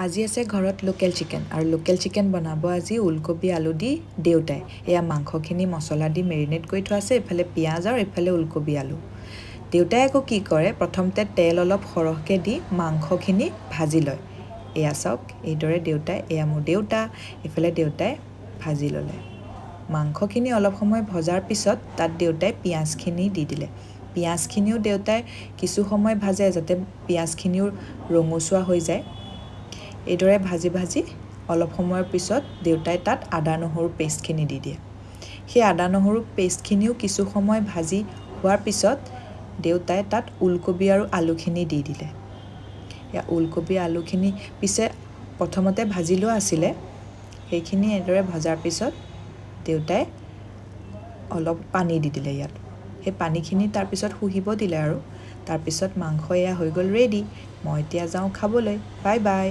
আজি আছে ঘৰত লোকেল চিকেন আৰু লোকেল চিকেন বনাব আজি ওলকবি আলু দি দেউতাই। এয়া মাংসখিনি মছলা দি মেৰিনেট কৰি থোৱা আছে, এইফালে পিঁয়াজ আৰু এইফালে ওলকবি আলু। দেউতাই আকৌ কি কৰে, প্ৰথমতে তেল অলপ সৰহকৈ দি মাংসখিনি ভাজি লয়। এয়া চাওক, এইদৰে দেউতাই, এয়া মোৰ দেউতা, এইফালে দেউতাই ভাজি ল'লে। মাংসখিনি অলপ সময় ভজাৰ পিছত তাত দেউতাই পিঁয়াজখিনি দি দিলে। পিঁয়াজখিনিও দেউতাই কিছু সময় ভাজে যাতে পিঁয়াজখিনিও ৰঙচুৱা হৈ যায়। এইদৰে ভাজি ভাজি অলপ সময়ৰ পিছত দেউতাই তাত আদা নহৰু পেষ্টখিনি দি দিয়ে। সেই আদা নহৰু পেষ্টখিনিও কিছু সময় ভাজি হোৱাৰ পিছত দেউতাই তাত ওলকবি আৰু আলুখিনি দি দিলে। ওলকবি আলুখিনি পিছে প্ৰথমতে ভাজি লোৱা আছিলে। সেইখিনি এইদৰে ভজাৰ পিছত দেউতাই অলপ পানী দি দিলে ইয়াত। সেই পানীখিনি তাৰপিছত শুহিব দিলে আৰু তাৰপিছত মাংস এয়া হৈ গ'ল ৰেডি। মই এতিয়া যাওঁ খাবলৈ। Bye bye.